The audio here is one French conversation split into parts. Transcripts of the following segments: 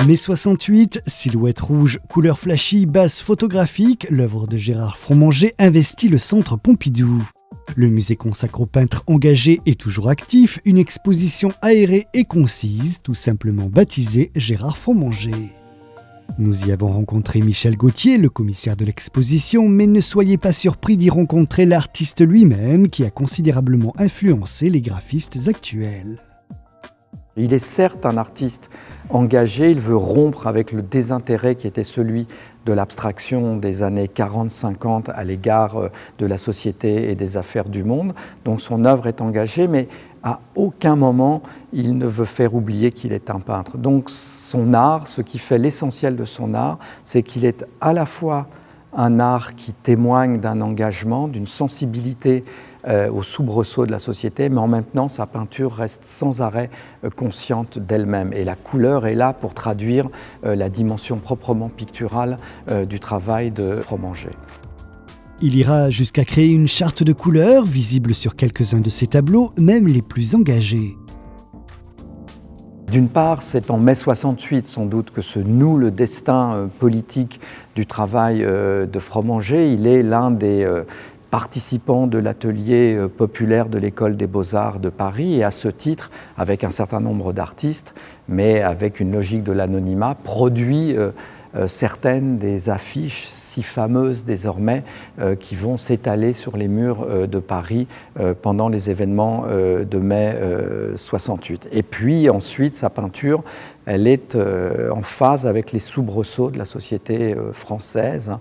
Mai 68, silhouette rouge, couleur flashy, base photographique, l'œuvre de Gérard Fromanger investit le Centre Pompidou. Le musée consacre au peintre engagé et toujours actif une exposition aérée et concise, tout simplement baptisée Gérard Fromanger. Nous y avons rencontré Michel Gauthier, le commissaire de l'exposition, mais ne soyez pas surpris d'y rencontrer l'artiste lui-même qui a considérablement influencé les graphistes actuels. Il est certes un artiste engagé, il veut rompre avec le désintérêt qui était celui de l'abstraction des années 40-50 à l'égard de la société et des affaires du monde. Donc son œuvre est engagée, mais à aucun moment il ne veut faire oublier qu'il est un peintre. Donc son art, ce qui fait l'essentiel de son art, c'est qu'il est à la fois un art qui témoigne d'un engagement, d'une sensibilité aux soubresauts de la société, mais en même temps, sa peinture reste sans arrêt consciente d'elle-même. Et la couleur est là pour traduire la dimension proprement picturale du travail de Fromanger. Il ira jusqu'à créer une charte de couleurs, visible sur quelques-uns de ses tableaux, même les plus engagés. D'une part, c'est en mai 68 sans doute que se noue le destin politique du travail de Fromanger. Il est l'un des participant de l'atelier populaire de l'École des Beaux-Arts de Paris et à ce titre, avec un certain nombre d'artistes, mais avec une logique de l'anonymat, produit certaines des affiches si fameuses désormais qui vont s'étaler sur les murs de Paris pendant les événements de mai 68. Et puis ensuite, sa peinture, elle est en phase avec les soubresauts de la société française.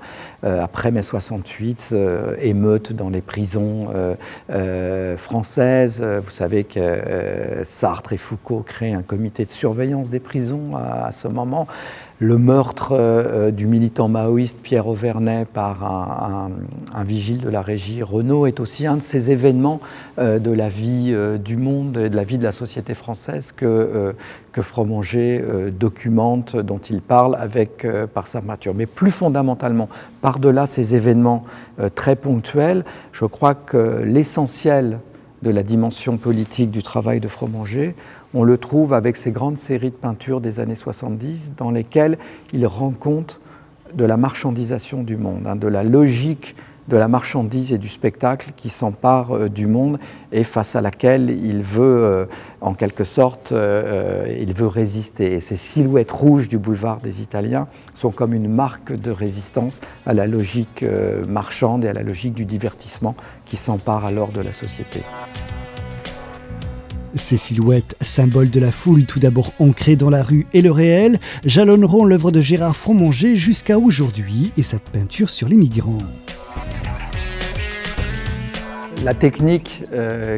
Après mai 68, émeutes dans les prisons françaises. Vous savez que Sartre et Foucault créent un comité de surveillance des prisons à ce moment. Le meurtre du militant maoïste Pierre Auvernais par un vigile de la régie Renaud est aussi un de ces événements de la vie du monde et de la vie de la société française que Fromanger documente, dont il parle par sa peinture. Mais plus fondamentalement, par-delà ces événements très ponctuels, je crois que l'essentiel de la dimension politique du travail de Fromanger, on le trouve avec ces grandes séries de peintures des années 70 dans lesquelles il rend compte de la marchandisation du monde, de la logique de la marchandise et du spectacle qui s'empare du monde et face à laquelle il veut, en quelque sorte, il veut résister. Et ces silhouettes rouges du boulevard des Italiens sont comme une marque de résistance à la logique marchande et à la logique du divertissement qui s'empare alors de la société. Ces silhouettes, symboles de la foule tout d'abord ancrées dans la rue et le réel, jalonneront l'œuvre de Gérard Fromanger jusqu'à aujourd'hui et sa peinture sur les migrants. La technique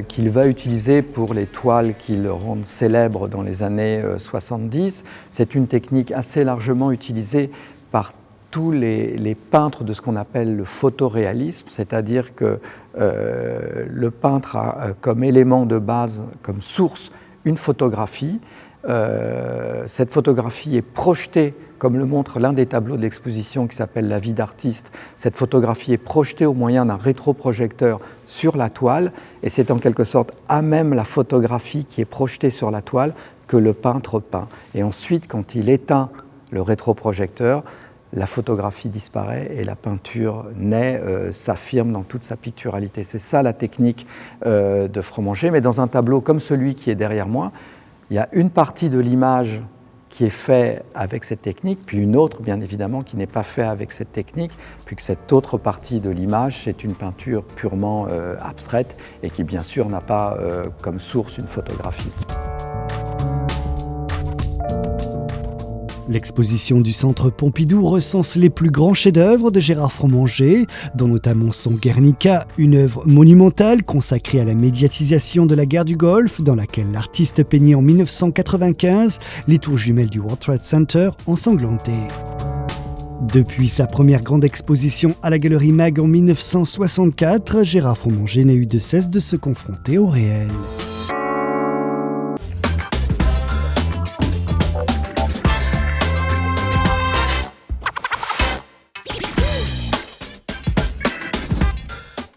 qu'il va utiliser pour les toiles qui le rendent célèbre dans les années 70, c'est une technique assez largement utilisée par tous les peintres de ce qu'on appelle le photoréalisme, c'est-à-dire que le peintre a comme élément de base, comme source, une photographie. Cette photographie est projetée, comme le montre l'un des tableaux de l'exposition qui s'appelle « La vie d'artiste ». Cette photographie est projetée au moyen d'un rétroprojecteur sur la toile et c'est en quelque sorte à même la photographie qui est projetée sur la toile que le peintre peint. Et ensuite, quand il éteint le rétroprojecteur, la photographie disparaît et la peinture naît, s'affirme dans toute sa picturalité. C'est ça la technique de Fromanger, mais dans un tableau comme celui qui est derrière moi, il y a une partie de l'image qui est faite avec cette technique, puis une autre, bien évidemment, qui n'est pas faite avec cette technique, puis que cette autre partie de l'image, c'est une peinture purement abstraite et qui, bien sûr, n'a pas comme source une photographie. L'exposition du Centre Pompidou recense les plus grands chefs-d'œuvre de Gérard Fromanger, dont notamment son Guernica, une œuvre monumentale consacrée à la médiatisation de la guerre du Golfe, dans laquelle l'artiste peignait en 1995 les tours jumelles du World Trade Center ensanglantées. Depuis sa première grande exposition à la Galerie Mag en 1964, Gérard Fromanger n'a eu de cesse de se confronter au réel.